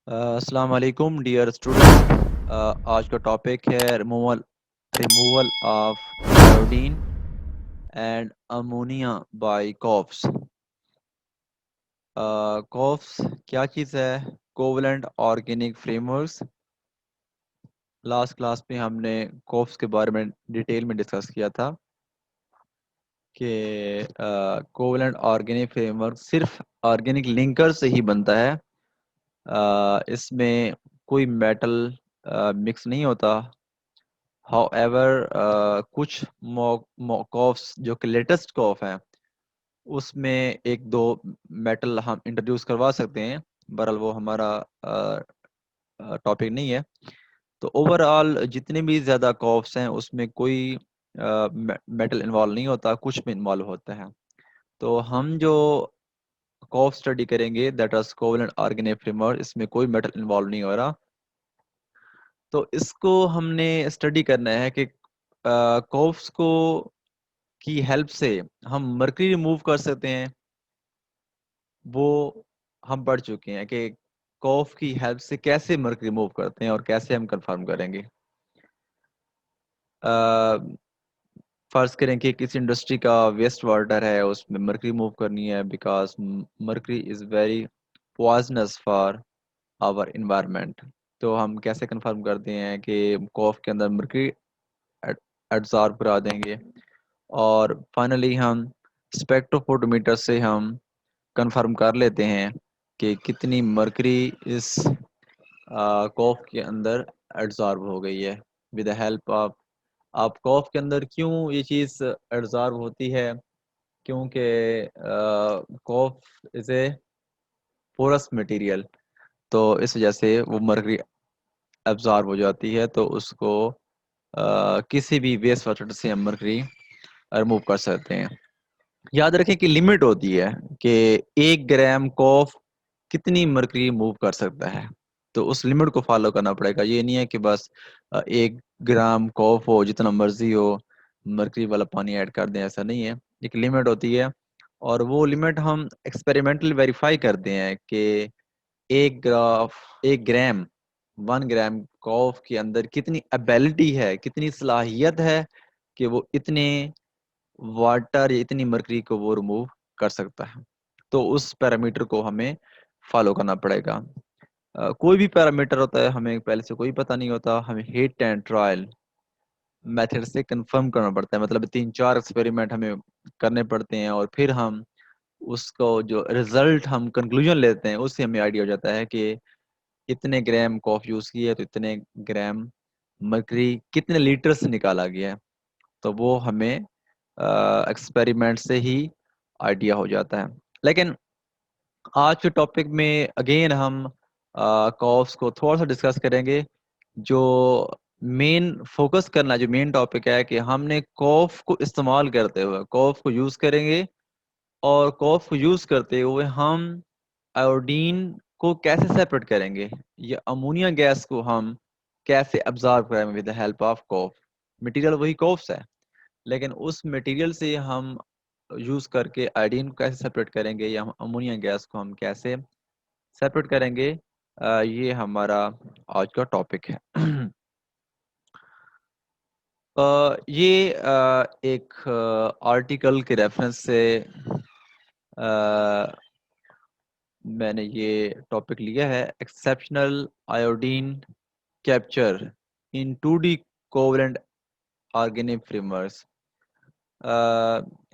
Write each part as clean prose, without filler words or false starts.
अस्सलाम वालेकुम dear students. आज का टॉपिक है removal removal of iodine and ammonia bye coughs. Coughs क्या चीज़ है? Covalent organic frameworks. Last class में हमने कॉफ्स के बारे में डिटेल में डिस्कस किया था कि कोवलेंट ऑर्गेनिक फ्रेमवर्क सिर्फ ऑर्गेनिक लिंकर से ही बनता है। इसमें कोई मेटल मिक्स नहीं होता। हाउएवर कुछ कॉफ्स जो कि लेटेस्ट कॉफ हैं उसमें एक दो मेटल हम इंट्रोड्यूस करवा सकते हैं। बहरहाल वो हमारा टॉपिक नहीं है। तो ओवरऑल जितने भी ज़्यादा कॉफ्स हैं उसमें कोई मेटल इन्वॉल्व नहीं होता, कुछ में इन्वॉल्व होता है। तो हम जो कॉफ स्टडी करेंगे that is covalent organic framework, इसमें कोई मेटल इन्वॉल्व नहीं हो रहा। तो इसको हमने स्टडी करना है कि कॉफ्स को की हेल्प से हम मर्करी रिमूव कर सकते हैं। वो हम पढ़ चुके हैं कि कॉफ की हेल्प से कैसे मर्करी रिमूव करते हैं और कैसे हम कंफर्म करेंगे। फर्ज करें कि किसी इंडस्ट्री का वेस्ट वाटर है, उसमें मर्करी रिमूव करनी है because mercury is very poisonous for our environment. तो हम कैसे कंफर्म करते हैं कि कॉफ के अंदर मर्करी एब्जॉर्ब करा देंगे। और फाइनली हम स्पेक्ट्रोफोटोमीटर से हम कंफर्म कर लेते हैं कि कितनी मरकरी इस कॉफ के अंदर एब्जॉर्ब हो गई है विद द हेल्प ऑफ। आप कॉफ के अंदर क्यों ये चीज़ एब्जॉर्ब होती है? क्योंकि कॉफ इज़ ए पोरस मटेरियल, तो इस वजह से वो मरकरी एब्जॉर्ब हो जाती है। तो उसको किसी भी वेस्ट वाटर से हम मरकरी रिमूव कर सकते हैं। याद रखें कि लिमिट होती है कि 1 ग्राम कॉफ कितनी मरकरी मूव कर सकता है। तो उस लिमिट को फॉलो करना पड़ेगा। ये नहीं है कि बस 1 ग्राम कॉफ हो जितना मर्जी हो मरकरी वाला पानी ऐड कर दें, ऐसा नहीं है। एक लिमिट होती है और वो लिमिट हम एक्सपेरिमेंटली वेरीफाई करते हैं कि 1 ग्राम 1 ग्राम कॉफ के अंदर कितनी एबिलिटी है, कितनी सलाहियत है कि वो इतने वाटर या इतनी मरकरी को वो रिमूव कर सकता है। तो उस पैरामीटर को हमें फॉलो करना पड़ेगा। कोई भी पैरामीटर होता है हमें पहले से कोई पता नहीं होता, हमें हिट एंड ट्रायल मेथड से कंफर्म करना पड़ता है। मतलब 3-4 एक्सपेरिमेंट हमें करने पड़ते हैं और फिर हम उसको जो रिजल्ट हम कंक्लूजन लेते हैं उससे हमें आइडिया हो जाता है कि इतने ग्राम कॉफ यूज की है तो इतने ग्राम मरकरी कितने लीटर से निकाला गया है। तो वो हमें एक्सपेरिमेंट से ही आइडिया हो जाता है। लेकिन आज के टॉपिक में अगेन हम कॉफ्स को थोड़ा सा डिस्कस करेंगे। जो मेन फोकस करना, जो मेन टॉपिक है कि हमने कॉफ को इस्तेमाल करते हुए कॉफ को यूज़ करेंगे और कॉफ को यूज़ करते हुए हम आयोडीन को कैसे सेपरेट करेंगे या अमोनिया गैस को हम कैसे अब्जॉर्ब करेंगे with the help of COF. Material वही कॉफ्स है, लेकिन उस मटेरियल से हम यूज़ करके आयोडीन को कैसे सेपरेट करेंगे या हम अमोनिया गैस को हम कैसे सेपरेट करेंगे। ये हमारा आज का टॉपिक है। ये एक आर्टिकल के रेफरेंस से अ, मैंने ये टॉपिक लिया है, एक्सेप्शनल आयोडीन कैप्चर इन 2D covalent organic frameworks.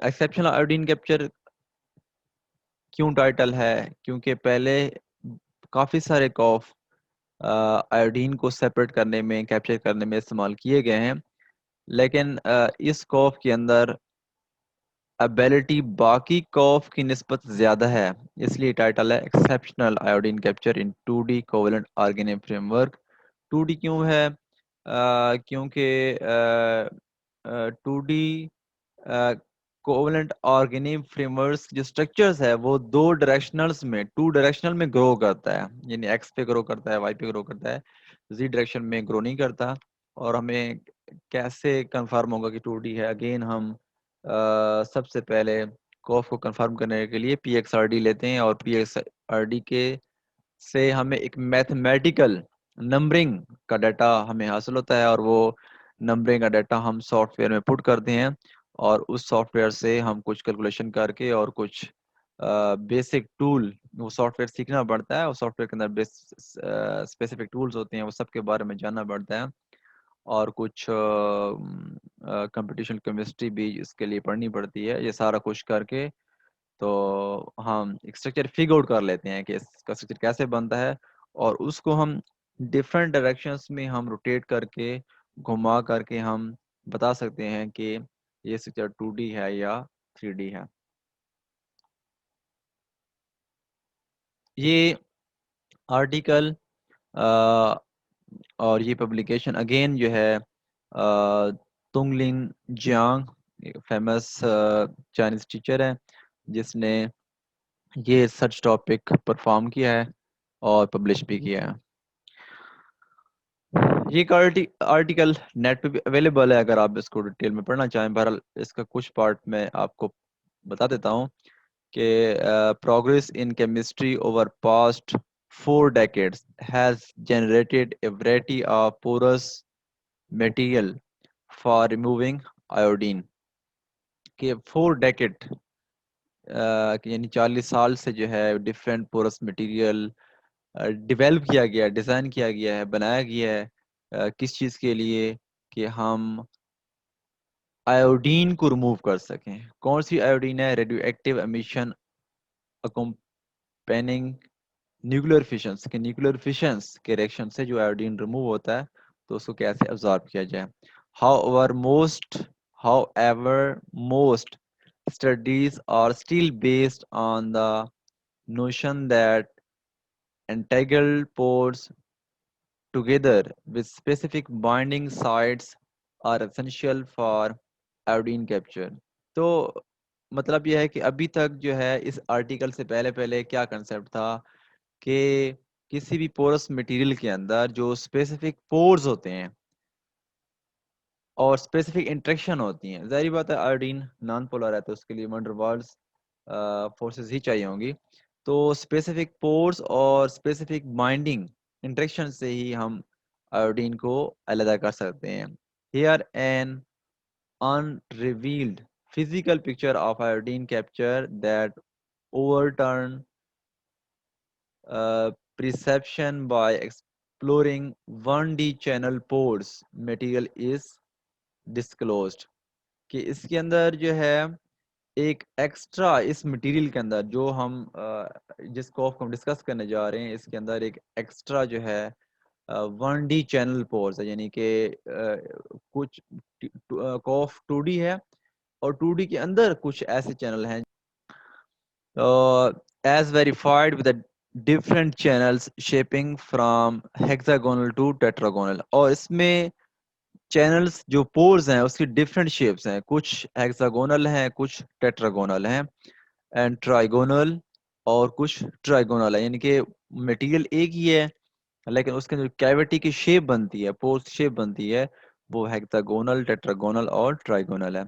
Exceptional iodine capture क्यों टाइटल है? क्योंकि पहले काफ़ी सारे कॉफ आयोडीन को सेपरेट करने में, कैप्चर करने में इस्तेमाल किए गए हैं, लेकिन इस कॉफ के अंदर एबिलिटी बाकी कॉफ की निस्बत ज़्यादा है। इसलिए टाइटल है एक्सेप्शनल आयोडीन कैप्चर इन 2D covalent organic framework. 2D क्यों है? क्योंकि 2D कोवलेंट ऑर्गेनिक फ्रेमवर्क्स जो स्ट्रक्चर्स है वो टू डायरेक्शनल में ग्रो करता है। यानी एक्स पे ग्रो करता है, वाई पे ग्रो करता है, जी डायरेक्शन में ग्रो नहीं करता। और हमें कैसे कंफर्म होगा कि 2D है? अगेन हम सबसे पहले कॉफ को कंफर्म करने के लिए पीएक्सआरडी लेते हैं और पीएक्सआरडी के से हमें एक मैथमेटिकल नंबरिंग का डाटा हमें हासिल होता है, और वो नंबरिंग का डाटा हम सॉफ्टवेयर में पुट करते हैं, और उस सॉफ्टवेयर से हम कुछ कैलकुलेशन करके और कुछ बेसिक टूल, वो सॉफ्टवेयर सीखना पड़ता है, उस सॉफ्टवेयर के अंदर स्पेसिफिक टूल्स होते हैं, वो सब के बारे में जानना पड़ता है, और कुछ कंप्यूटेशनल केमिस्ट्री भी इसके लिए पढ़नी पड़ती है। ये सारा कुछ करके तो हम एक स्ट्रक्चर फिगर आउट कर लेते हैं कि इसका स्ट्रक्चर कैसे बनता है, और उसको हम डिफरेंट डायरेक्शंस में हम रोटेट करके, घुमा करके हम बता सकते हैं कि ये स्ट्रक्चर 2D है या 3D है। ये आर्टिकल और ये पब्लिकेशन अगेन जो है तुंगलिन जियांग, एक फेमस चाइनीज टीचर है, जिसने ये सर्च टॉपिक परफॉर्म किया है और पब्लिश भी किया है। ये एक आर्टिकल नेट पे भी अवेलेबल है, अगर आप इसको डिटेल में पढ़ना चाहें। बहरहाल इसका कुछ पार्ट मैं आपको बता देता हूँ कि progress in chemistry over past 4 decades has generated a variety of porous material for removing iodine। कि 4 डेकेड यानी 40 साल से जो है डिफरेंट पोरस मटेरियल डेवलप किया गया, डिज़ाइन किया गया है, बनाया गया है, किस चीज़ के लिए? कि हम आयोडीन को रिमूव कर सकें। कौन सी आयोडीन है? रेडियो एक्टिव एमिशन अकम्पेनिंग न्यूक्लियर फिशंस, के न्यूक्लियर फिशंस के रिएक्शन से जो आयोडीन रिमूव होता है, तो उसको कैसे अब्जॉर्ब किया जाए। However most however most studies are still based on the notion that entangled pores together with specific binding sites are essential for iodine capture। तो मतलब यह है कि अभी तक जो है इस आर्टिकल से पहले पहले क्या कंसेप्ट था कि किसी भी पोरस मटेरियल के अंदर जो स्पेसिफिक पोर्स होते हैं और स्पेसिफिक इंट्रैक्शन होती हैं, ज़ाहिर बात है आयोडीन नॉन पोलर है तो उसके लिए वन डर वाल्स फोर्सेस ही चाहिए होंगी। तो स्पेसिफिक पोर्स और स्पेसिफिक बाइंडिंग इंट्रैक्शन से ही हम आयोडीन को अलग कर सकते हैं। Here an unrevealed physical picture of iodine capture that overturn perception by exploring 1D channel pores material is disclosed। कि इसके अंदर जो है एक एक्स्ट्रा इस मटेरियल के अंदर जो हम जिस कॉफ को हम डिस्कस करने जा रहे हैं, इसके अंदर एक एक्स्ट्रा जो है 1D चैनल पोर्स है, यानी कि कुछ कॉफ 2D है और 2D के अंदर कुछ ऐसे चैनल हैं as verified with the different channels shaping from hexagonal to tetragonal। और इसमें चैनल्स जो पोर्स हैं उसकी डिफरेंट शेप्स हैं, कुछ हेक्सागोनल हैं, कुछ टेट्रागोनल हैं, एंड ट्राइगोनल, और कुछ ट्राइगोनल है, यानी कि मटेरियल एक ही है लेकिन उसके जो कैविटी की शेप बनती है, पोर्स शेप बनती है, वो हेक्सागोनल, टेट्रागोनल और ट्राइगोनल है।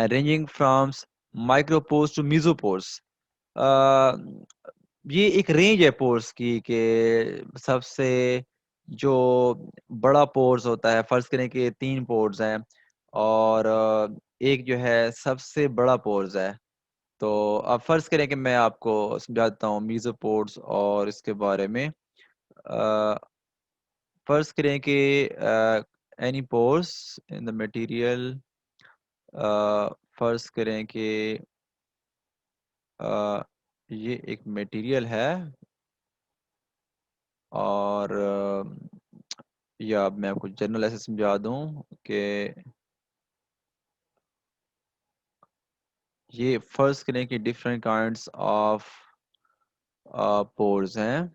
Ranging from micropores to mesopores. ये एक रेंज है पोर्स की कि सबसे जो बड़ा पोर्स होता है, फर्ज करें कि 3 पोर्स हैं और एक जो है सबसे बड़ा पोर्स है। तो अब फर्ज करें कि मैं आपको समझा देता हूँ मीजोपोर्स और इसके बारे में। फर्ज करें कि any pores in the material, फर्ज करें कि ये एक मटेरियल है और या मैं आपको जनरल ऐसे समझा दूं कि ये फर्ज करें कि डिफरेंट काइंड्स ऑफ पोर्स हैं।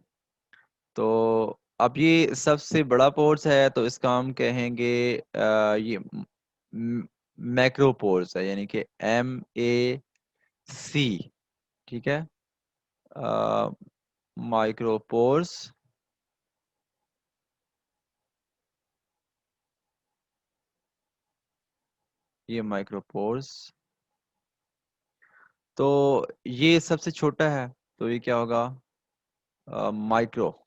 तो अब ये सबसे बड़ा पोर्स है तो इसका हम कहेंगे ये मैक्रोपोर्स है, यानी कि MAC। ठीक है, माइक्रोपोर्स, ये माइक्रोपोर्स। तो ये सबसे छोटा है, तो ये क्या होगा? माइक्रो।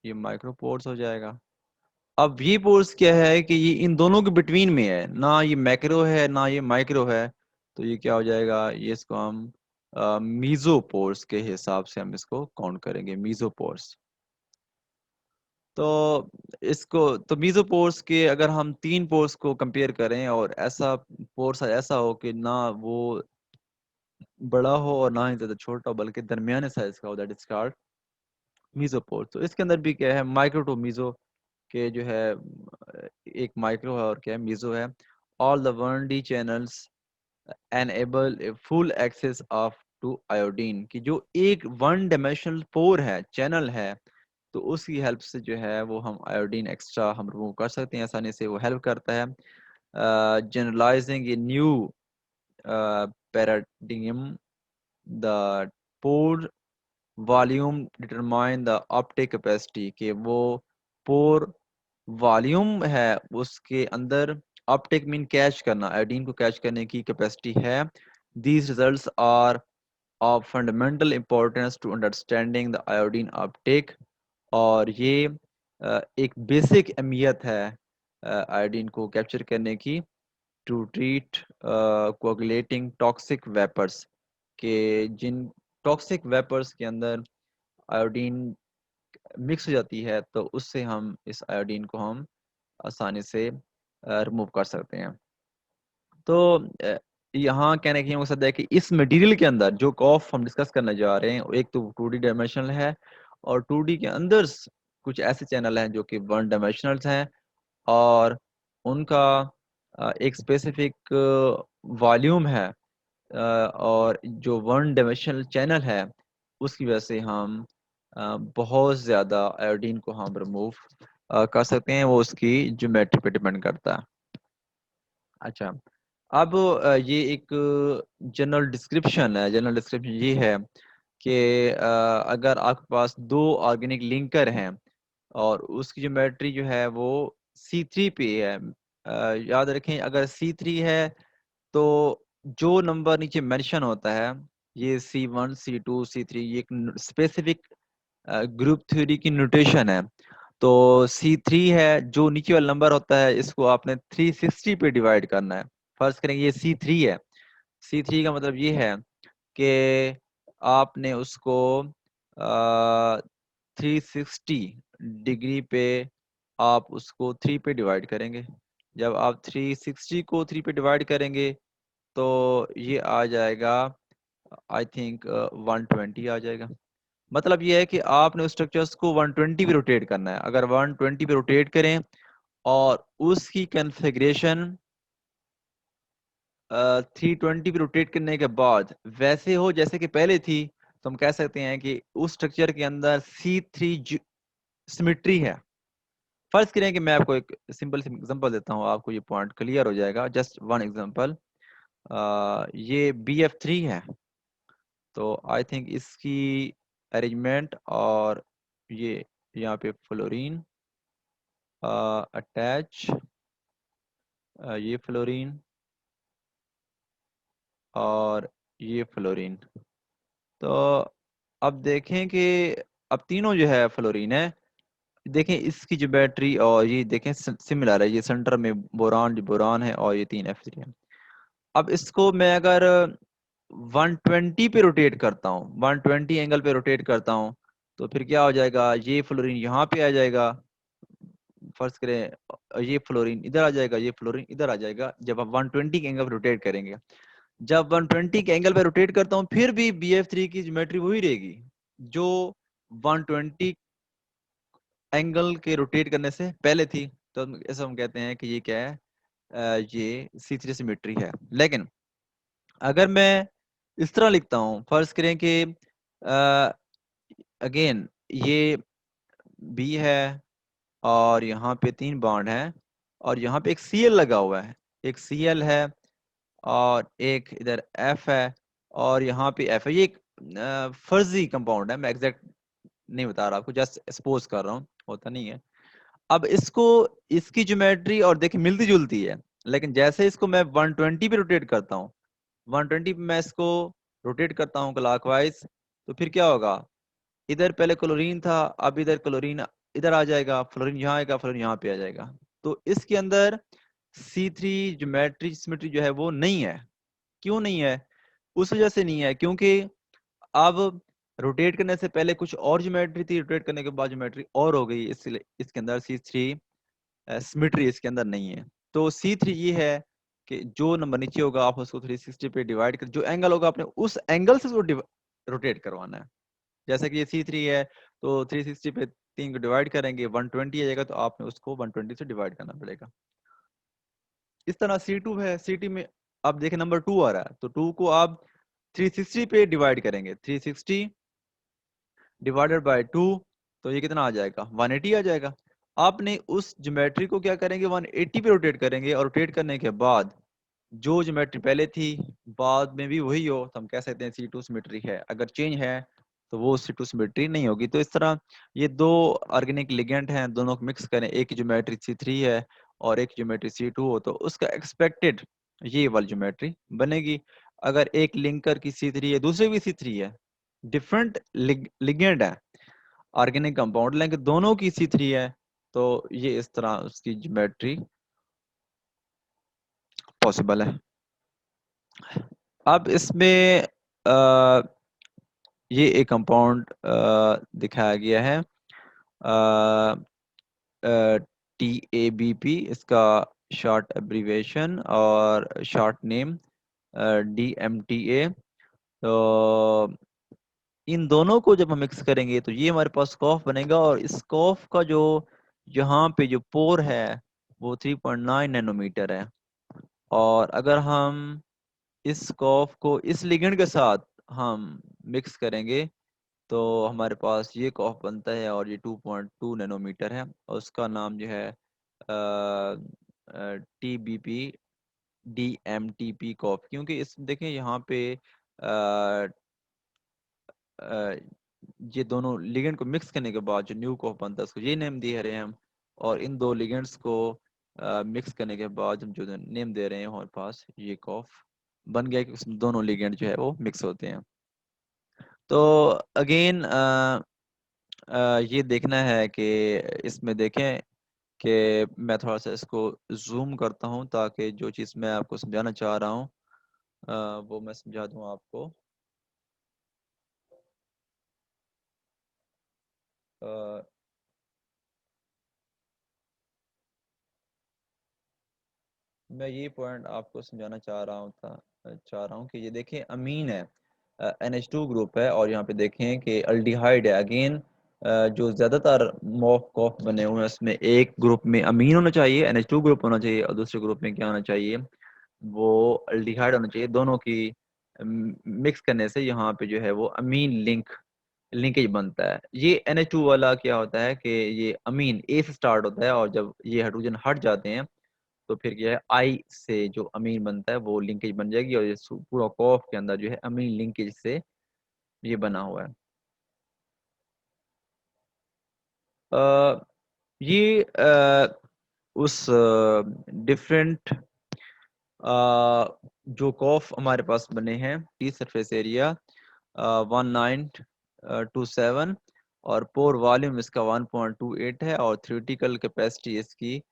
ये माइक्रोपोर्स हो जाएगा। अब ये पोर्स क्या है कि ये इन दोनों के बिटवीन में है, ना ये मैक्रो है ना ये माइक्रो है, तो ये क्या हो जाएगा, ये इसको हम मीजोपोर्स के हिसाब से हम इसको काउंट करेंगे, मीजोपोर्स। तो इसको तो मीजोपोर्स के अगर हम तीन पोर्स को कंपेयर करें और ऐसा पोर्स ऐसा हो कि ना वो बड़ा हो और ना ही ज्यादा छोटा हो बल्कि दरमियाने साइज का हो, दैट इज कॉल्ड मीजोपोर्स। तो इसके अंदर भी क्या है, माइक्रो टू मीजो के जो है एक माइक्रो है और क्या है मीजो है। All the 1D channels enable full access of to iodine, की जो एक वन डायमेंशनल पोर है, चैनल है, तो उसकी हेल्प से जो है वो हम आयोडीन एक्स्ट्रा हम रिमूव कर सकते हैं आसानी से, वो हेल्प करता है। Generalizing a new paradigm, the pore volume determine the uptake capacity, के वो पोर वॉल्यूम है उसके अंदर ऑप्टिक मीन कैच करना, आयोडीन को कैच करने की कैपेसिटी है। These results are of fundamental importance to understanding the iodine uptake, और ये एक बेसिक अहमियत है आयोडीन को कैप्चर करने की, to treat coagulating toxic vapours, के जिन टॉक्सिक वेपर्स के अंदर आयोडीन मिक्स हो जाती है तो उससे हम इस आयोडीन को हम आसानी से रिमूव कर सकते हैं। तो यहाँ कहने की मकसद है कि इस मटेरियल के अंदर जो कॉफ हम डिस्कस करने जा रहे हैं, एक तो 2D डायमेंशनल है और 2D के अंदर कुछ ऐसे चैनल हैं जो कि 1 डायमेंशनल हैं और उनका एक स्पेसिफिक वॉल्यूम है, और जो 1 डायमेंशनल चैनल है उसकी वजह से हम बहुत ज़्यादा आयोडीन को हम रिमूव कर सकते हैं, वो उसकी ज्योमेट्री पे डिपेंड करता है। अच्छा, अब ये एक जनरल डिस्क्रिप्शन है, जनरल डिस्क्रिप्शन ये है कि अगर आपके पास दो ऑर्गेनिक लिंकर हैं और उसकी ज्योमेट्री जो है वो C3 पे है, याद रखें अगर C3 है तो जो नंबर नीचे मेंशन होता है, ये C1 C2 C3, ये एक स्पेसिफिक ग्रुप थ्योरी की नोटेशन है। तो C3 है, जो नीचे वाला नंबर होता है इसको आपने 360 पे डिवाइड करना है। फर्ज करेंगे ये C3 है, C3 का मतलब ये है कि आपने उसको 360 डिग्री पे आप उसको 3 पे डिवाइड करेंगे। जब आप 360 को 3 पे डिवाइड करेंगे तो ये आ जाएगा, आई थिंक 120 आ जाएगा। मतलब ये है कि आपने उस स्ट्रक्चर्स को 120 पे रोटेट करना है। अगर 120 पे रोटेट करें और उसकी कन्फिग्रेशन 320 पे रोटेट करने के बाद वैसे हो जैसे कि पहले थी, तो हम कह सकते हैं कि उस स्ट्रक्चर के अंदर C3 सिमेट्री है। फर्ज करें कि मैं आपको एक सिंपल एग्जांपल देता हूँ, आपको ये पॉइंट क्लियर हो जाएगा। जस्ट वन एग्जांपल, ये BF3 है, तो आई थिंक इसकी अरेंजमेंट और ये यहाँ पे फ्लोरीन अटैच, ये फ्लोरीन और ये फ्लोरीन। तो अब देखें कि अब तीनों जो है फ्लोरीन है, देखें इसकी जो बैटरी और ये देखें सिमिलर है, ये सेंटर में बोरान बोरान है और ये 3F3 है। अब इसको मैं अगर 120 पे रोटेट करता हूँ, 120 एंगल पे रोटेट करता हूँ, तो फिर क्या हो जाएगा, ये फ्लोरीन यहाँ पे आ जाएगा। फर्ज करें ये फ्लोरीन इधर आ जाएगा, ये फ्लोरीन इधर आ जाएगा जब आप 120 के एंगल पे रोटेट करेंगे। जब 120 के एंगल पे रोटेट करता हूँ फिर भी BF3 की ज्योमेट्री वही रहेगी जो 120 एंगल के रोटेट करने से पहले थी। तो ऐसा हम कहते हैं कि ये क्या है, ये C3 सिमेट्री है। लेकिन अगर मैं इस तरह लिखता हूँ, फर्ज करें कि अगेन ये B है और यहाँ पे 3 बॉन्ड है और यहाँ पे एक Cl लगा हुआ है, एक Cl है और एक इधर F है और यहाँ पे F है। ये एक फर्जी कंपाउंड है, मैं एग्जैक्ट नहीं बता रहा आपको, जस्ट सपोज कर रहा हूँ, होता नहीं है। अब इसको इसकी ज्योमेट्री और देखिए मिलती जुलती है, लेकिन जैसे इसको मैं 120 पे रोटेट करता हूँ, 120 पे मैं इसको रोटेट करता हूँ क्लॉकवाइज, तो फिर क्या होगा, इधर पहले क्लोरीन था, अब इधर क्लोरीन इधर आ जाएगा, फ्लोरीन यहाँ आएगा, फ्लोरीन यहाँ पे आ जाएगा। तो इसके अंदर C3 ज्योमेट्री सिमेट्री जो है वो नहीं है। क्यों नहीं है? उस वजह से नहीं है क्योंकि अब रोटेट करने से पहले कुछ और ज्योमेट्री थी, रोटेट करने के बाद ज्योमेट्री और हो गई, इसलिए इसके अंदर C3 सिमेट्री इसके अंदर नहीं है। तो C3 ये है कि जो नंबर नीचे होगा आप उसको 360 पे डिवाइड कर, जो एंगल होगा आपने उस एंगल से उसको रोटेट करवाना है। जैसे कि ये C3 है तो 360 पे 3 को डिवाइड करेंगे 120 आ जाएगा, तो आपने उसको 120 से डिवाइड करना पड़ेगा। इस तरह C2 है, C2 में अब देखिए नंबर 2 आ रहा है, तो 2 को आप 360 पे डिवाइड करेंगे, 360 डिवाइडेड बाय 2, तो ये कितना आ जाएगा? 180 आ जाएगा। आपने उस ज्योमेट्री को क्या करेंगे? 180 पे रोटेट करेंगे, और रोटेट करने के बाद जो ज्योमेट्री पहले थी बाद में भी वही हो तो हम कह सकते हैं C2 सिमेट्री है। अगर चेंज है तो वो C2 सिमेट्री नहीं होगी। तो इस तरह ये दो ऑर्गेनिक लिगेंड हैं, दोनों को मिक्स करें, एक ज्योमेट्री C3 है और एक ज्योमेट्री C2 हो, तो उसका एक्सपेक्टेड ये वाली ज्योमेट्री बनेगी। अगर एक लिंकर की C3 है, दूसरे भी C3 है, डिफरेंट लिगेंड है, ऑर्गेनिक कंपाउंड लेंगे, दोनों की C3 है, तो ये इस तरह उसकी ज्योमेट्री पॉसिबल है। अब इसमें ये एक कंपाउंड दिखाया गया है, TABP, इसका शॉर्ट एब्रीवेशन और शॉर्ट नेम DMTA। तो इन दोनों को जब हम मिक्स करेंगे तो ये हमारे पास कॉफ बनेगा, और इस कॉफ का जो यहाँ पे जो पोर है वो 3.9 नैनोमीटर है। और अगर हम इस कॉफ को इस लिगेंड के साथ हम मिक्स करेंगे तो हमारे पास ये कॉफ बनता है, और ये 2.2 नैनोमीटर है, और उसका नाम जो है TBP DMTP कॉफ। क्योंकि इस देखें यहाँ पे अ, अ, ये दोनों लिगेंड को मिक्स करने के बाद जो न्यू कॉफ बनता है उसको ये नेम दे रहे हैं हम, और इन दो लिगेंड्स को मिक्स करने के बाद हम जो नेम दे रहे हैं हमारे पास ये कॉफ बन गया कि उसमें दोनों लिगेंड जो है वो मिक्स होते हैं। तो अगेन ये देखना है कि इसमें देखें कि मैं थोड़ा सा इसको जूम करता हूँ ताकि जो चीज़ मैं आपको समझाना चाह रहा हूँ वो मैं समझा दूँ आपको। अ, मैं ये पॉइंट आपको समझाना चाह रहा हूँ कि ये देखें अमीन है, NH2 ग्रुप है, और यहाँ पे देखें कि अल्डिहाइड है। अगेन जो ज़्यादातर मॉफ कॉफ बने हुए हैं उसमें एक ग्रुप में अमीन होना चाहिए, NH2 ग्रुप होना चाहिए, और दूसरे ग्रुप में क्या होना चाहिए? वो अल्डिहाइड होना चाहिए। दोनों की मिक्स करने से यहाँ पे जो है वो अमीन लिंकेज बनता है। ये NH2 वाला क्या होता है कि ये अमीन A से स्टार्ट होता है, और जब ये हाइड्रोजन हट जाते हैं तो फिर क्या है I से जो अमीन बनता है वो लिंकेज बन जाएगी, और ये पूरा कॉफ के अंदर जो है अमीन लिंकेज से ये बना हुआ है। अ, ये उस डिफरेंट जो कॉफ हमारे पास बने हैं, टी सरफेस एरिया 1927, और पोर वॉल्यूम इसका 1.28 है, और थ्योरेटिकल कैपेसिटी इसकी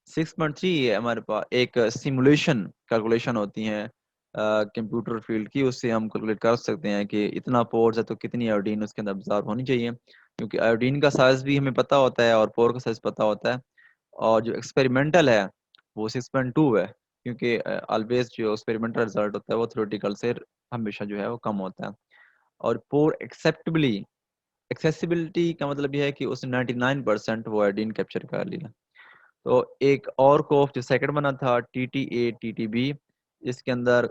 6.3 है। हमारे पास एक सिमुलेशन कैलकुलेशन होती हैं कंप्यूटर फील्ड की, उससे हम कैलकुलेट कर सकते हैं कि इतना पोर्स है तो कितनी आयोडीन उसके अंदर ऑब्जॉर्ब होनी चाहिए, क्योंकि आयोडीन का साइज भी हमें पता होता है और पोर का साइज पता होता है। और जो एक्सपेरिमेंटल है वो 6.2 है, क्योंकि ऑलवेज जो एक्सपेरिमेंटल रिजल्ट होता है वो थ्योरेटिकल से हमेशा जो है वो कम होता है। और पोर एक्सेप्टेबली एक्सेसिबिलिटी का मतलब यह है कि उसने 99% वो आयोडीन कैप्चर कर लिया। तो एक और कोफ जो सेकंड बना था TTA TTB, इसके अंदर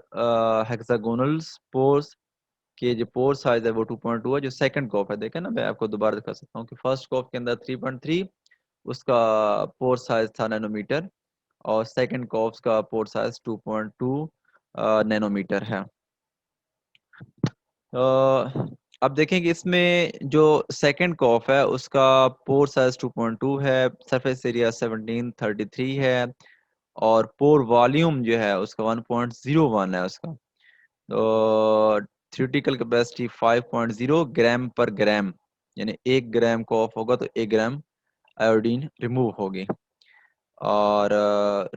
हेक्सागोनल्स पोर्स के जो पोर साइज है वो 2.2 है। जो सेकंड कोफ है देखें ना, मैं आपको दोबारा दिखा सकता हूँ कि फर्स्ट कोफ के अंदर 3.3 उसका पोर साइज था नैनोमीटर, और सेकंड कॉप्स का पोर्ट साइज 2.2 नैनोमीटर है। अब देखेंगे इसमें जो सेकंड कॉफ है उसका पोर साइज 2.2 है, सरफेस एरिया 1733 है, और पोर वॉल्यूम जो है उसका 1.01 है उसका। तो थ्योरेटिकल कैपेसिटी 5.0 ग्राम पर ग्राम, यानी 1 ग्राम कॉफ होगा तो 1 ग्राम आयोडीन रिमूव होगी। और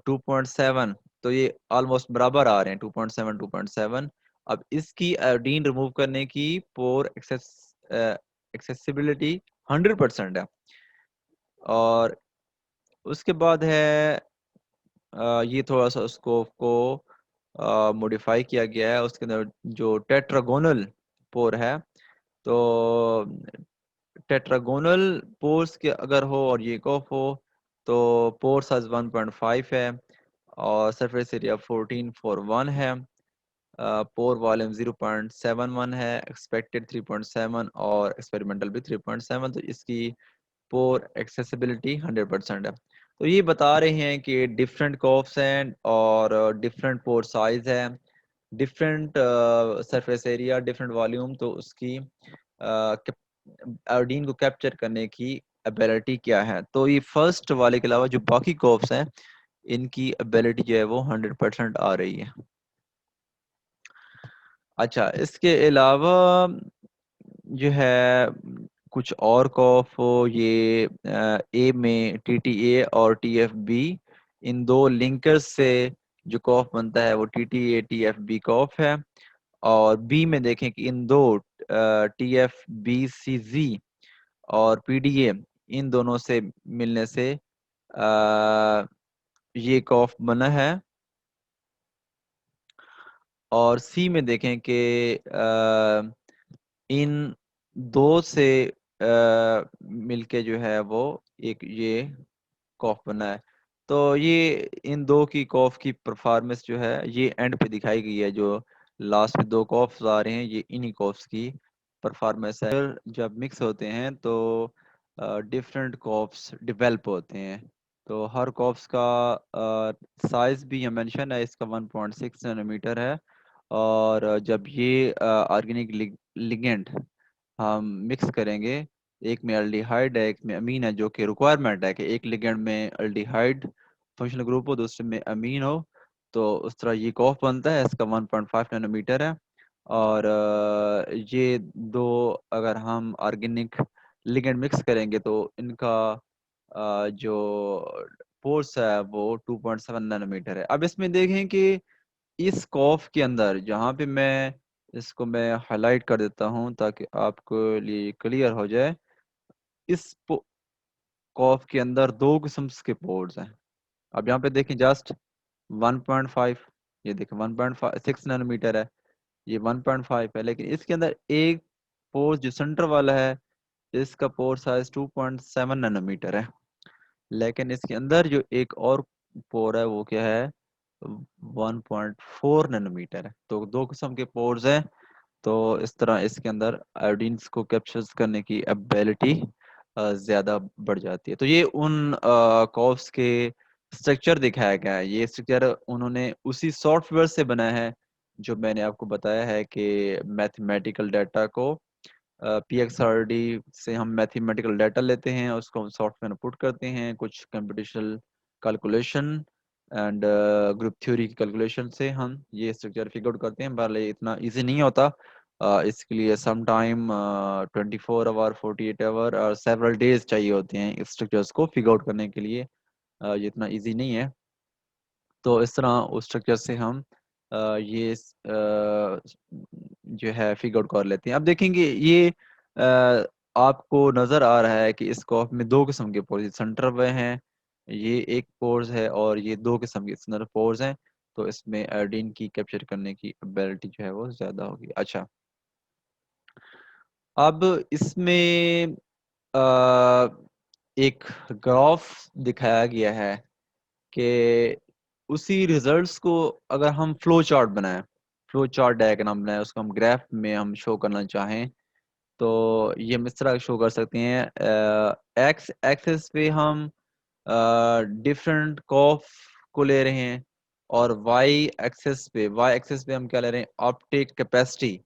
2.7, तो ये ऑलमोस्ट बराबर आ रहे हैं, 2.7 2.7। अब इसकी आयोडीन रिमूव करने की पोर एक्सेसिबिलिटी 100% है। और उसके बाद है ये थोड़ा सा स्कोप को मॉडिफाई किया गया है। उसके अंदर जो टेट्रागोनल पोर है, तो टेट्रागोनल पोर्स के अगर हो और ये कॉफ हो तो पोर साइज 1.5 है और सरफेस एरिया 1441 है। पोर वॉल्यूम 0.71 है, एक्सपेक्टेड 3.7 और एक्सपेरिमेंटल भी 3.7। तो इसकी पोर एक्सेसिबिलिटी 100% है। तो ये बता रहे हैं कि डिफरेंट कॉफ्स हैं और डिफरेंट पोर साइज है, different surface area, different volume. तो उसकी आयोडीन को कैप्चर करने की एबिलिटी क्या है। तो ये फर्स्ट वाले के अलावा जो बाकी कॉफ्स हैं इनकी एबिलिटी जो है वो 100% आ रही है। अच्छा, इसके अलावा जो है कुछ और कॉफ, ये ए में TTA और TFB, इन दो लिंकर्स से जो कॉफ बनता है वो TTA TFB कॉफ है। और बी में देखें कि इन दो TFBCZ और PDA, इन दोनों से मिलने से ये कॉफ बना है। और सी में देखें कि इन दो से मिलके जो है वो एक ये कॉफ बना है। तो ये इन दो की कॉफ की परफॉर्मेंस जो है ये एंड पे दिखाई गई है। जो लास्ट में दो कॉफ्स आ रहे हैं ये इन्हीं कॉफ्स की परफॉर्मेंस है। फिर जब मिक्स होते हैं तो डिफरेंट कॉफ्स डेवलप होते हैं। तो हर कॉफ्स का साइज भी यहाँ मेंशन है, इसका 1.6 नैनोमीटर है। और जब ये ऑर्गेनिक लिगेंड हम मिक्स करेंगे, एक में एल्डिहाइड है एक में अमीन है, जो कि रिक्वायरमेंट है कि एक लिगेंड में एल्डिहाइड फंक्शनल ग्रुप हो दूसरे में अमीन हो, तो उस तरह ये कॉफ बनता है। इसका 1.5 नैनोमीटर है। और ये दो अगर हम ऑर्गेनिक लिगेंड मिक्स करेंगे तो इनका जो फोर्स है वो 2.7 नैनोमीटर है। अब इसमें देखें कि इस कॉफ के अंदर, जहाँ पे मैं इसको मैं हाईलाइट कर देता हूँ ताकि आपको लिए क्लियर हो जाए, इस कॉफ के अंदर दो किस्म के पोर्स हैं। अब यहाँ पे देखें जस्ट 1.5, ये देखें 1.6 नैनोमीटर है, ये 1.5 है। लेकिन इसके अंदर एक पोर जो सेंटर वाला है इसका पोर साइज 2.7 नैनोमीटर है। लेकिन इसके अंदर जो एक और पोर है वो क्या है, 1.4 नैनोमीटर है। तो दो किस्म के पोर्स हैं। तो इस तरह इसके अंदर आयोडीन्स को कैप्चर करने की एबिलिटी ज़्यादा बढ़ जाती है। तो ये उन कॉफ्स के स्ट्रक्चर दिखाया गया है। ये स्ट्रक्चर उन्होंने उसी सॉफ्टवेयर से बनाया है जो मैंने आपको बताया है कि मैथमेटिकल डाटा को PXRD से हम मैथमेटिकल डाटा लेते हैं, उसको हम सॉफ्टवेयर में पुट करते हैं, कुछ computational calculation and group theory की कैलकुलेशन से हम ये स्ट्रक्चर फिगर आउट करते हैं। भले इतना इजी नहीं होता, इसके लिए सम टाइम 24 आवर 48 आवर और सेवरल डेज चाहिए होते हैं इस स्ट्रक्चर्स को फिगर आउट करने के लिए। ये इतना इजी नहीं है। तो इस तरह उस स्ट्रक्चर से हम ये जो है फिगर आउट कर लेते हैं। अब देखेंगे ये आपको नज़र आ रहा है कि इस कॉफ में दो किस्म के पोर्स सेंटर में हैं, ये एक पोर्स है और ये दो किस्म के एक्सटर्नल पोर्स हैं। तो इसमें आयोडीन की कैप्चर करने की एबिलिटी जो है वो ज़्यादा होगी। अच्छा, अब इसमें एक ग्राफ दिखाया गया है कि उसी रिजल्ट्स को अगर हम फ्लो चार्ट बनाएं, फ्लो चार्ट डायग्राम बनाएं, उसको हम ग्राफ में हम शो करना चाहें तो ये हम इस तरह शो कर सकते हैं। एक्स एक्सिस पे हम डिफरेंट कॉफ को ले रहे हैं और वाई एक्सिस पे हम क्या ले रहे हैं, ऑप्टिक कैपेसिटी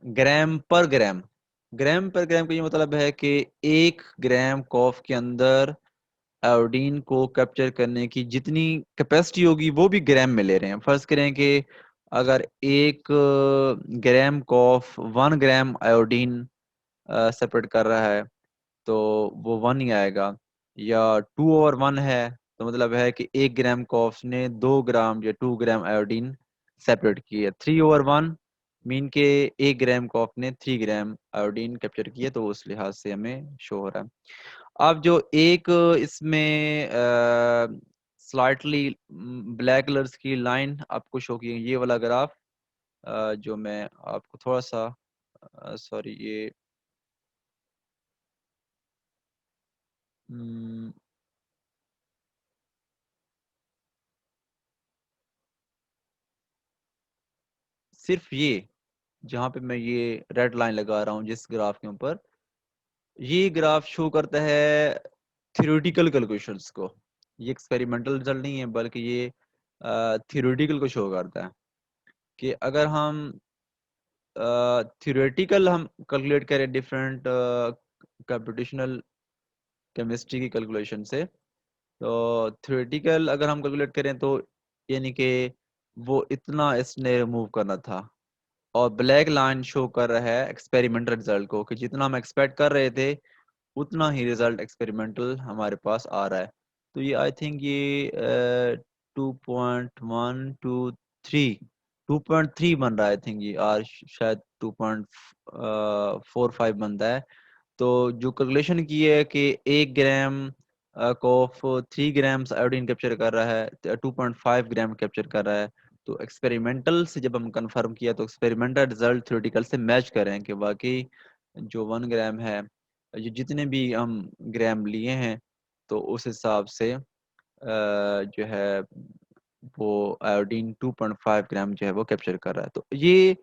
ग्राम पर ग्राम का ये मतलब है कि 1 ग्राम कॉफ के अंदर आयोडीन को कैप्चर करने की जितनी कैपेसिटी होगी वो भी ग्राम में ले रहे हैं। फर्ज करें कि अगर 1 ग्राम कॉफ 1 ग्राम आयोडीन सेपरेट कर रहा है तो वो 1 ही आएगा। या 2/1 है तो मतलब है कि 1 ग्राम कॉफ ने 2 ग्राम या 2 ग्राम आयोडीन सेपरेट की है। 3/1 मीन के 1 ग्राम कॉफ ने 3 ग्राम आयोडीन कैप्चर की है, तो उस लिहाज से हमें शो हो रहा है। अब जो एक इसमें स्लाइटली ब्लैक कलर्स की लाइन आपको शो की है, ये वाला ग्राफ जो मैं आपको थोड़ा सा सॉरी ये हम्म, सिर्फ ये जहाँ पे मैं ये रेड लाइन लगा रहा हूँ जिस ग्राफ के ऊपर, ये ग्राफ शो करता है थ्योरेटिकल कैलकुलेशंस को। ये एक्सपेरिमेंटल रिजल्ट नहीं है, बल्कि ये थ्योरेटिकल को शो करता है कि अगर हम थ्योरेटिकल हम कैलकुलेट करें डिफरेंट कंप्यूटेशनल केमिस्ट्री की कैलकुलेशन से, तो थ्योरेटिकल अगर हम कैलकुलेट करें तो यानी कि वो इतना इसने रिमूव करना था, और ब्लैक लाइन शो कर रहा है एक्सपेरिमेंटल रिजल्ट को कि जितना हम एक्सपेक्ट कर रहे थे उतना ही रिजल्ट एक्सपेरिमेंटल हमारे पास आ रहा है। तो ये आई थिंक ये 2.1 2 3 2.3 बन रहा है। आई थिंक ये आर शायद 2.45 बनता है। तो जो कैलकुलेशन की है कि 1 ग्राम कॉफ 3 ग्राम्स आयोडीन कैप्चर कर रहा है, 2.5 ग्राम कैप्चर कर रहा है। तो एक्सपेरिमेंटल से जब हम कंफर्म किया तो एक्सपेरिमेंटल रिजल्ट थ्योरेटिकल से मैच कर रहे हैं कि वाकई जो 1 ग्राम है, ये जितने भी हम ग्राम लिए हैं तो उस हिसाब से जो है वो आयोडीन 2.5 ग्राम जो है वो कैप्चर कर रहा है। तो ये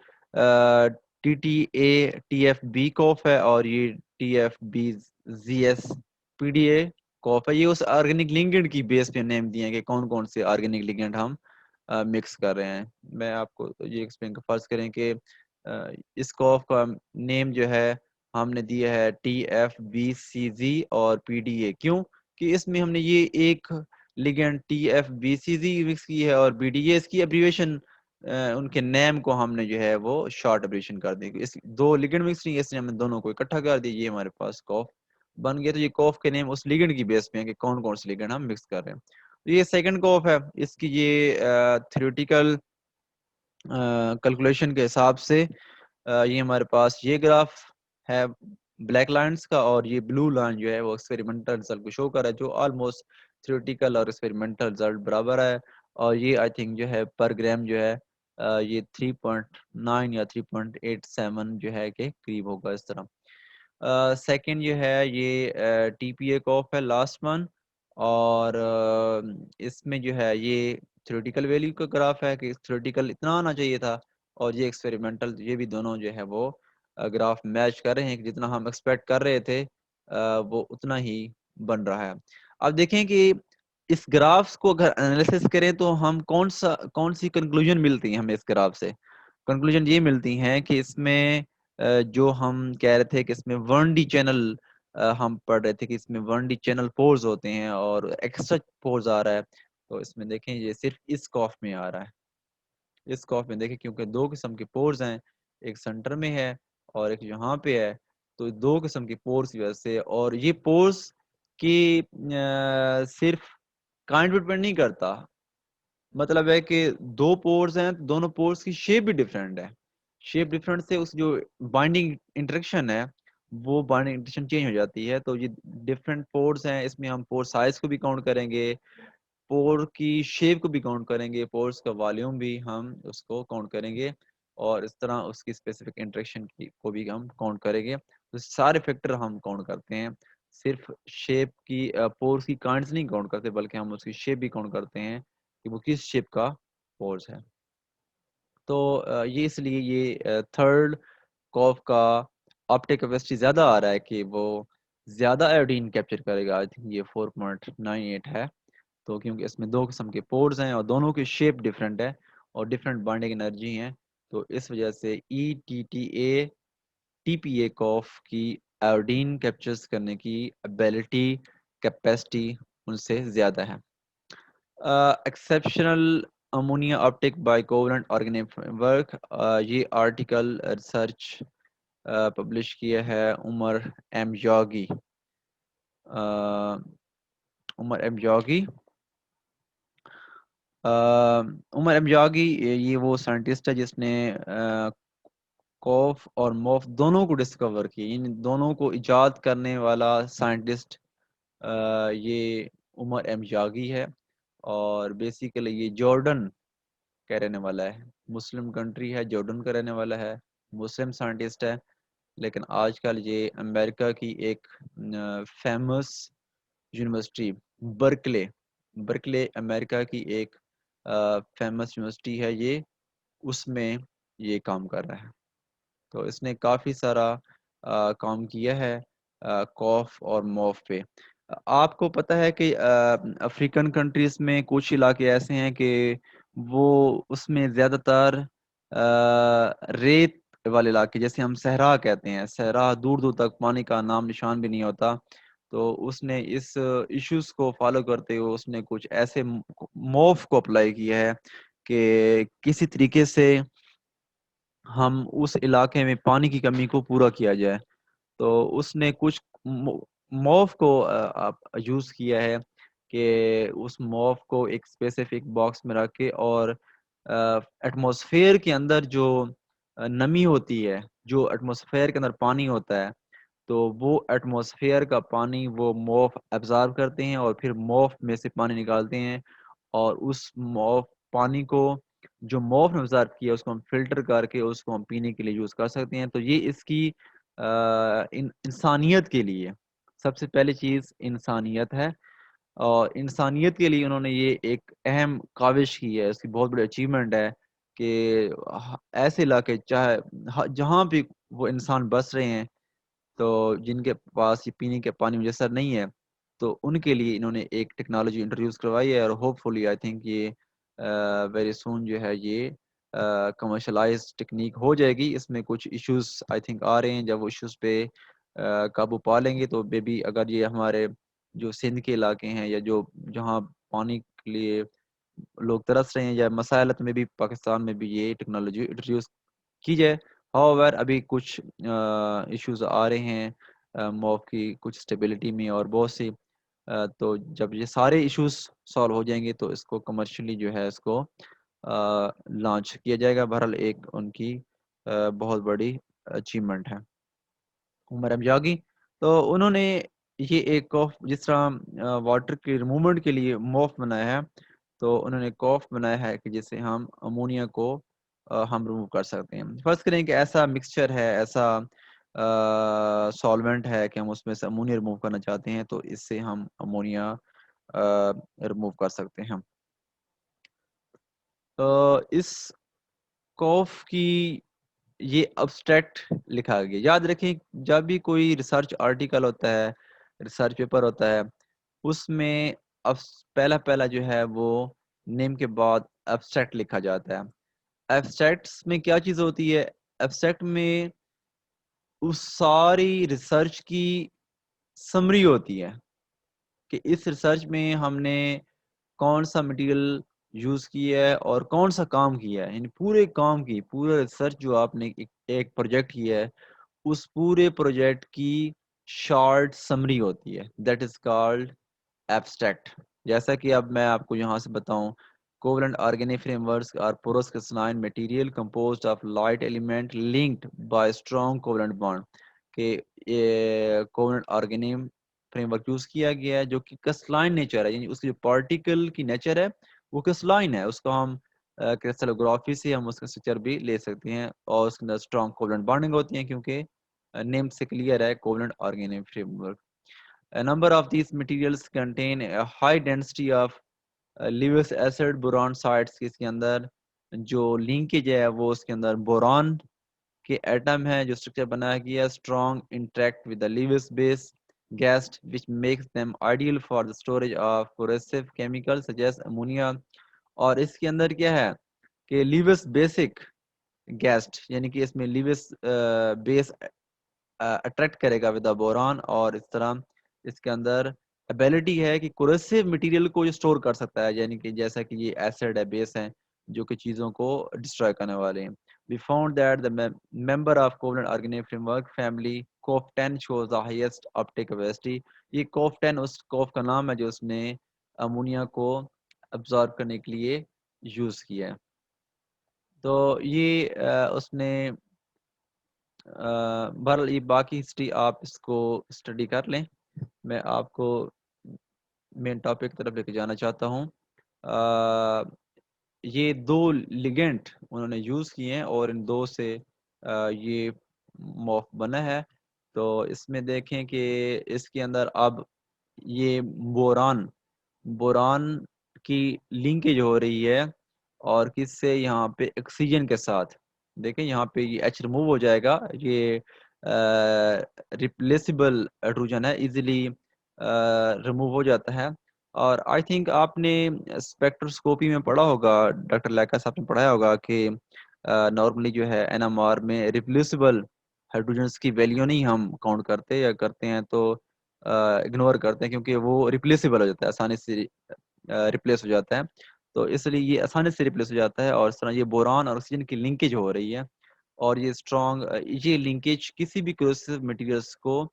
TTA TFB कॉफ है, और ये TFBZS PDA कॉफ है। ये उस ऑर्गेनिक लिगेंड की बेस पे नेम दिए हैं कि कौन कौन से ऑर्गेनिक लिगेंड हम मिक्स कर रहे हैं। मैं आपको ये एक्सप्लेन कर, फर्ज करें कि इस कॉफ का नेम जो है हमने दिया है TFBCZ और PDA। क्यों कि इसमें हमने ये एक लिगेंड TFBCZ मिक्स की है, और BDA इसकी एब्रीवेशन उनके नेम को हमने जो है वो शॉर्ट एब्रीवेशन कर दी। इस दो लिगेंड मिक्स नहीं है, इसलिए हमने दोनों को इकट्ठा कर दिया, ये हमारे पास कॉफ बन गया। तो ये कॉफ के नेम उस लिगेंड की बेस पे है कि कौन कौन से लिगेंड हम मिक्स कर रहे हैं। तो ये सेकंड कॉफ है। इसकी ये थ्योरेटिकल कैलकुलेशन के हिसाब से ये हमारे पास ये ग्राफ है ब्लैक लाइंस का, और ये ब्लू लाइन जो है वो एक्सपेरिमेंटल रिजल्ट को शो कर रहा है, जो ऑलमोस्ट थ्योरेटिकल और एक्सपेरिमेंटल रिजल्ट बराबर है। और ये आई थिंक जो है पर ग्राम जो है ये 3.9 या 3.87 जो है के करीब होगा इस तरह। सेकंड जो है ये TPA कॉफ है लास्ट वन, और इसमें जो है ये थ्योरेटिकल वैल्यू का ग्राफ है कि थ्योरेटिकल इतना आना चाहिए था, और ये एक्सपेरिमेंटल, ये भी दोनों जो है वो ग्राफ मैच कर रहे हैं कि जितना हम एक्सपेक्ट कर रहे थे वो उतना ही बन रहा है। अब देखें कि इस ग्राफ्स को अगर एनालिसिस करें तो हम कौन सी कंक्लूजन मिलती है हमें इस ग्राफ से। कंक्लूजन ये मिलती हैं कि इसमें जो हम कह रहे थे कि इसमें 1D चैनल हम पढ़ रहे थे कि इसमें 1D चैनल पोर्स होते हैं और एक्स्ट्रा पोर्स आ रहा है। तो इसमें देखें ये सिर्फ इस कॉफ में आ रहा है। इस कॉफ में देखें क्योंकि दो किस्म के पोर्स हैं, एक सेंटर में है और एक यहाँ पे है। तो दो किस्म के पोर्स की वजह से, और ये पोर्स की सिर्फ काइंड पे डिपेंड नहीं करता। मतलब है कि दो पोर्स हैं तो दोनों पोर्स की शेप भी डिफरेंट है। शेप डिफरेंट से उस जो बाइंडिंग इंटरेक्शन है वो बाइंडिंग इंटरेक्शन चेंज हो जाती है। तो ये डिफरेंट पोर्स हैं, इसमें हम पोर साइज को भी काउंट करेंगे, पोर की शेप को भी काउंट करेंगे, पोर्स का वॉल्यूम भी हम उसको काउंट करेंगे, और इस तरह उसकी स्पेसिफिक इंटरेक्शन की को भी हम काउंट करेंगे। तो सारे फैक्टर हम काउंट करते हैं, सिर्फ शेप की पोर्स की काइंड्स नहीं काउंट करते, बल्कि हम उसकी शेप भी काउंट करते हैं कि वो किस शेप का पोर्स है। तो ये इसलिए ये थर्ड कॉफ का ऑप्टिक कैपेसिटी ज़्यादा आ रहा है कि वो ज़्यादा आयोडीन कैप्चर करेगा। आई थिंक ये 4.98 है। तो क्योंकि इसमें दो किस्म के पोर्स हैं और दोनों की शेप डिफरेंट है और डिफरेंट बाइंडिंग एनर्जी हैं, तो इस वजह से ETTA TPA कॉफ की आयोडीन कैप्चर्स करने की एबिलिटी कैपेसिटी उनसे ज़्यादा है। Exceptional ammonia uptake by covalent organic work, ये आर्टिकल रिसर्च पब्लिश किया है Omar M Yaghi. Omar M जॉगी। उमर एम जॉगी ये वो साइंटिस्ट है जिसने कॉफ और मॉफ दोनों को डिस्कवर किया। इन दोनों को इजाद करने वाला साइंटिस्ट ये उमर एम यागी है। और बेसिकली ये जॉर्डन का रहने वाला है, मुस्लिम कंट्री है, जॉर्डन का रहने वाला है, मुस्लिम साइंटिस्ट है। लेकिन आजकल ये अमेरिका की एक famous university Berkeley, Berkeley America की एक फेमस यूनिवर्सिटी है ये, उसमें ये काम कर रहा है। तो इसने काफ़ी सारा काम किया है कॉफ और मॉफ पे। आपको पता है कि अफ्रीकन कंट्रीज में कुछ इलाके ऐसे हैं कि वो उसमें ज़्यादातर रेत वाले इलाके, जैसे हम सहरा कहते हैं, सहरा दूर दूर तक पानी का नाम निशान भी नहीं होता। तो उसने इस इश्यूज को फॉलो करते हुए उसने कुछ ऐसे मॉफ को अप्लाई किया है कि किसी तरीके से हम उस इलाके में पानी की कमी को पूरा किया जाए। तो उसने कुछ मॉफ को यूज़ किया है कि उस मॉफ को एक स्पेसिफिक बॉक्स में रख के और एटमॉस्फेयर के अंदर जो नमी होती है, जो एटमॉस्फेयर के अंदर पानी होता है, तो वो एटमॉस्फेयर का पानी वो मॉफ एब्जॉर्ब करते हैं और फिर मॉफ में से पानी निकालते हैं। और उस मॉफ पानी को जो मॉफ ने ऑब्जर्व किया उसको हम फ़िल्टर करके उसको हम पीने के लिए यूज़ कर सकते हैं। तो ये इसकी इंसानियत के लिए सबसे पहली चीज़ इंसानियत है। और इंसानियत के लिए उन्होंने ये एक अहम काविश की है, इसकी बहुत बड़ी अचीवमेंट है कि ऐसे इलाके चाहे जहाँ भी वो इंसान बस रहे हैं, तो जिनके पास ये पीने के पानी मुयस्सर नहीं है, तो उनके लिए इन्होंने एक टेक्नोलॉजी इंट्रोड्यूस करवाई है। और होपफुली आई थिंक ये वेरी सून जो है ये कमर्शलाइज्ड टेक्निक हो जाएगी। इसमें कुछ इश्यूज आई थिंक आ रहे हैं, जब वो इश्यूज पे काबू पा लेंगे तो बेबी अगर ये हमारे जो सिंध के इलाके हैं या जो जहाँ पानी के लिए लोग तरस रहे हैं या मसालत में भी पाकिस्तान में भी ये टेक्नोलॉजी इंट्रोड्यूस की जाए। हाउएवर अभी कुछ इश्यूज आ रहे हैं मॉब की कुछ स्टेबिलिटी में और बहुत सी तो जब ये सारे इश्यूज सॉल्व हो जाएंगे तो इसको कमर्शियली जो है इसको लॉन्च किया जाएगा। बहरहाल एक उनकी बहुत बड़ी अचीवमेंट है उमर अमजागी। तो उन्होंने ये एक कॉफ जिस तरह वाटर के रिमूवमेंट के लिए मॉफ बनाया है, तो उन्होंने कॉफ बनाया है कि जिससे हम अमोनिया को हम रिमूव कर सकते हैं। फर्ज करें कि ऐसा मिक्सचर है, ऐसा सॉल्वेंट है कि हम उसमें से अमोनिया रिमूव करना चाहते हैं, तो इससे हम अमोनिया रिमूव कर सकते हैं। इस कॉफ की ये अब्स्ट्रैक्ट लिखा गया। याद रखें जब भी कोई रिसर्च आर्टिकल होता है, रिसर्च पेपर होता है, उसमें अब पहला पहला जो है वो नेम के बाद एब्स्ट्रैक्ट लिखा जाता है। एब्स्ट्रैक्ट्स में क्या चीज़ होती है? एब्स्ट्रैक्ट में उस सारी रिसर्च की समरी होती है कि इस रिसर्च में हमने कौन सा मटेरियल यूज़ किया है और कौन सा काम किया है। यानी पूरे काम की पूरा रिसर्च जो आपने एक प्रोजेक्ट किया है, उस पूरे प्रोजेक्ट की शॉर्ट समरी होती है, दैट इज कॉल्ड एब्स्ट्रैक्ट। जैसा कि अब मैं आपको यहाँ से बताऊँ, covalent organic frameworks are porous crystalline material composed of light element linked by strong covalent bond के ये कोवलेंट ऑर्गेनिक फ्रेमवर्क यूज़ किया गया है जो कि क्रिस्टलाइन नेचर है, यानी उसकी जो पार्टिकल की नेचर है वो क्रिस्टलाइन है। उसको हम क्रिस्टलोग्राफी से हम उसका स्ट्रक्चर भी ले सकते हैं और उसके अंदर स्ट्रॉन्ग कोवलेंट बॉन्डिंग होती है क्योंकि नेम से क्लियर है covalent organic framework. A number of these materials contain a high density of Lewis acid boron sites के इसके अंदर जो लिंकेज है वो उसके अंदर बोरॉन के एटम है जो स्ट्रक्चर बनाया गया strong interact with the Lewis base gas which makes them ideal for the storage of corrosive chemicals such as ammonia। और इसके अंदर क्या है कि Lewis basic gas यानी कि इसमें Lewis बेस अट्रैक्ट करेगा विद द बोरॉन और इस तरह इसके अंदर एबिलिटी है कि कोरेसिव मटेरियल को ये स्टोर कर सकता है, यानी कि जैसा कि ये एसिड है, बेस है जो कि चीज़ों को डिस्ट्रॉय करने वाले हैं। We found that the member of covalent organic framework family COF 10 shows the highest uptake capacity। ये कॉफ 10 उस कॉफ का नाम है जो उसने अमोनिया को अब्जॉर्ब करने के लिए यूज़ किया है। तो ये उसने बहरहाल ये बाकी हिस्ट्री आप इसको स्टडी कर लें। मैं आपको मेन टॉपिक की तरफ लेके जाना चाहता हूँ। ये 2 लिगेंड उन्होंने यूज़ किए हैं और इन 2 से ये मॉफ बना है। तो इसमें देखें कि इसके अंदर अब ये बोरान बोरान की लिंकेज हो रही है और किससे, यहाँ पे ऑक्सीजन के साथ। देखें यहाँ पे ये H रिमूव हो जाएगा, ये रिप्लेसेबल हाइड्रोजन है, इजीली रिमूव हो जाता है। और आई थिंक आपने स्पेक्ट्रोस्कोपी में पढ़ा होगा, डॉक्टर लाइका साहब ने पढ़ाया होगा कि नॉर्मली जो है NMR में रिप्लेसेबल हाइड्रोजन्स की वैल्यू नहीं हम काउंट करते, या करते हैं तो इग्नोर करते हैं, क्योंकि वो रिप्लेसेबल हो जाता है, आसानी से रिप्लेस हो जाता है। तो इसलिए ये आसानी से रिप्लेस हो जाता है और इस तरह ये बोरान और ऑक्सीजन की लिंकेज हो रही है। और ये स्ट्रॉन्ग ये लिंकेज किसी भी क्रोसिव मटेरियल्स को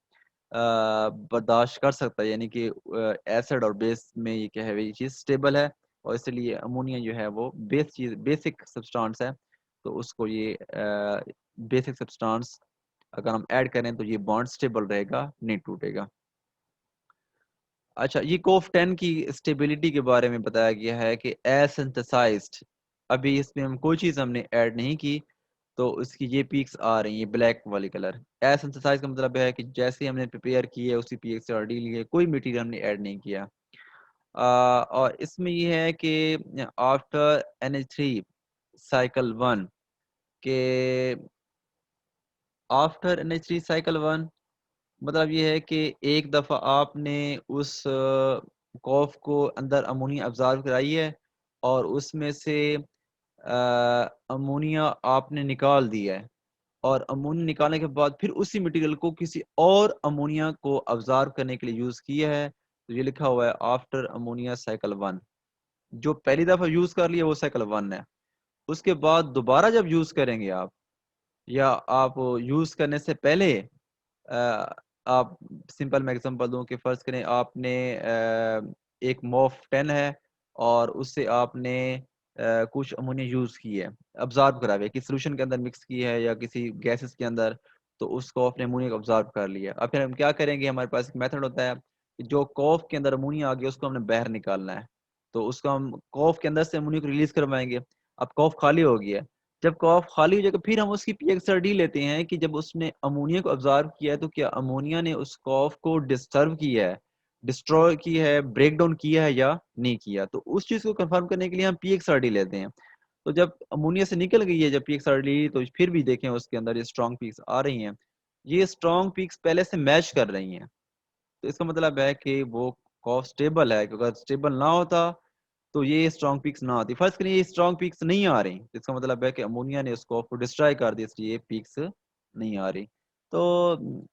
बर्दाश्त कर सकता है, यानी कि एसिड और बेस में ये क्या है, ये चीज़ स्टेबल है। और इसलिए अमोनिया जो है वो बेसिक सब्सटेंस है। तो उसको ये बेसिक सब्सटेंस अगर हम ऐड करें तो ये बॉन्ड स्टेबल रहेगा, नहीं टूटेगा। अच्छा, ये कोफ 10 की स्टेबिलिटी के बारे में बताया गया है कि एसिंथेसाइज्ड, अभी इसमें हम कोई चीज़ हमने ऐड नहीं की, तो उसकी ये पीक्स आ रही हैं ब्लैक वाली कलर। एसिंथेसाइज का मतलब है कि जैसे हमने प्रिपेयर की है उसी पीक से ऑलरेडी लिए, कोई मटेरियल हमने ऐड नहीं किया। और इसमें ये है कि आफ्टर NH3 साइकिल 1 के आफ्टर NH3 साइकिल 1 मतलब ये है कि एक दफ़ा आपने उस कॉफ को अंदर अमोनिया अब्जॉर्ब कराई है और उसमें से अमोनिया आपने निकाल दिया है, और अमोनिया निकालने के बाद फिर उसी मटेरियल को किसी और अमोनिया को अब्जॉर्ब करने के लिए यूज़ किया है। तो ये लिखा हुआ है आफ्टर अमोनिया साइकिल 1। जो पहली दफ़ा यूज़ कर लिया वो साइकिल 1 है। उसके बाद दोबारा जब यूज़ करेंगे आप, या आप यूज़ करने से पहले अ, आप सिंपल मैं एग्जांपल दूं कि फ़र्ज़ करें आपने एक MOF 10 है और उससे आपने कुछ अमोनिया यूज़ की है, अब्ज़ॉर्ब करा हुआ है, किसी सॉल्यूशन के अंदर मिक्स की है या किसी गैसेस के अंदर, तो उसको आपने अमोनिया को अब्ज़ॉर्ब कर लिया। अब फिर हम क्या करेंगे, हमारे पास एक मेथड होता है कि जो कॉफ के अंदर अमोनिया आ गया उसको हमने बाहर निकालना है। तो उसको हम कॉफ के अंदर से अमोनिया को रिलीज़ करवाएँगे। अब कॉफ खाली हो गया है। जब कॉफ खाली हो जाएगा फिर हम उसकी पीएक्सआरडी लेते हैं कि जब उसने अमोनिया को अब्जॉर्ब किया है तो क्या अमोनिया ने उस कॉफ को डिस्टर्ब किया है, डिस्ट्रॉय किया है, ब्रेक डाउन किया है या नहीं किया। तो उस चीज़ को कंफर्म करने के लिए हम पीएक्सआरडी लेते हैं। तो जब अमोनिया से निकल गई है, जब पीएक्सआरडी, तो फिर भी देखें उसके अंदर ये स्ट्रॉन्ग पीक्स आ रही हैं। ये स्ट्रॉन्ग पीक्स पहले से मैच कर रही हैं। तो इसका मतलब है कि वो कॉफ स्टेबल है, क्योंकि अगर स्टेबल ना होता तो ये स्ट्रॉन्ग पीक्स ना आती। फर्स्ट करिए ये स्ट्रॉन्ग पीक्स नहीं आ रही, इसका मतलब है कि अमोनिया ने उसको आपको डिस्ट्रॉय कर दिया, इसलिए ये पीक्स नहीं आ रही। तो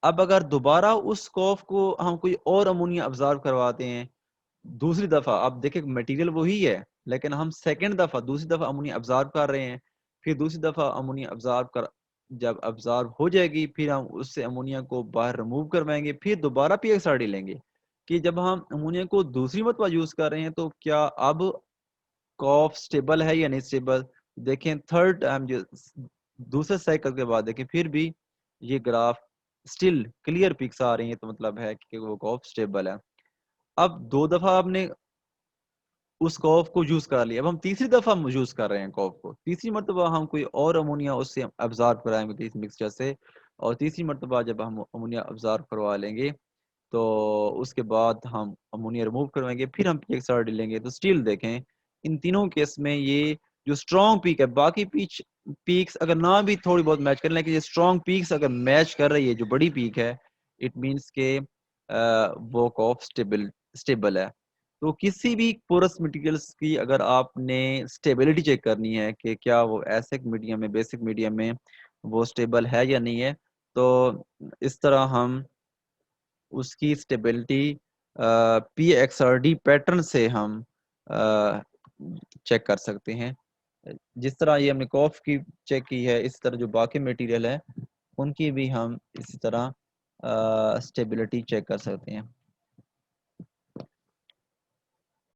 अब अगर दोबारा उस कॉफ को हम कोई और अमोनिया अब्जॉर्ब करवाते हैं दूसरी दफा, आप देखें मटेरियल वही है लेकिन हम सेकंड दफा दूसरी दफा अमोनिया अब्जॉर्ब कर रहे हैं, फिर दूसरी दफा अमोनिया अब्जॉर्ब कर, जब अब्जॉर्ब हो जाएगी फिर हम उससे अमोनिया को बाहर रिमूव करवाएंगे, फिर दोबारा पीएक्सआरडी लेंगे कि जब हम अमोनिया को दूसरी मरतबा यूज कर रहे हैं तो क्या अब कॉफ स्टेबल है या नहीं स्टेबल। देखें थर्ड टाइम जो दूसरे साइकिल के बाद देखें फिर भी ये ग्राफ स्टिल क्लियर पिक्स आ रही है, तो मतलब है कि वो कॉफ स्टेबल है। अब 2 दफा आपने उस कॉफ को यूज कर लिया, अब हम तीसरी दफा हम यूज कर रहे हैं कॉफ को, तीसरी मरतबा हम कोई और अमोनिया उससे अब्जॉर्ब कराएंगे इस मिक्सचर से, और तीसरी मरतबा जब हम अमोनिया अब्जॉर्ब करवा लेंगे तो उसके बाद हम अमोनिया रिमूव करवाएंगे, फिर हम पीएक्सआरडी लेंगे। तो स्टिल देखें इन तीनों केस में ये जो स्ट्रॉन्ग पीक है, बाकी पीक्स अगर ना भी थोड़ी बहुत मैच कर, लेकिन ये स्ट्रॉन्ग पीक्स अगर मैच कर रही है, जो बड़ी पीक है, इट मीन्स के वो कॉफ स्टेबल है। तो किसी भी पोरस मटेरियल्स की अगर आपने स्टेबिलिटी चेक करनी है कि क्या वो एसिड मीडियम में, बेसिक मीडियम में वो स्टेबल है या नहीं है, तो इस तरह हम उसकी स्टेबिलिटी पीएक्सआरडी पैटर्न से हम चेक कर सकते हैं। जिस तरह ये हमने कॉफ की चेक की है, इस तरह जो बाकी मटेरियल है उनकी भी हम इसी तरह स्टेबिलिटी चेक कर सकते हैं।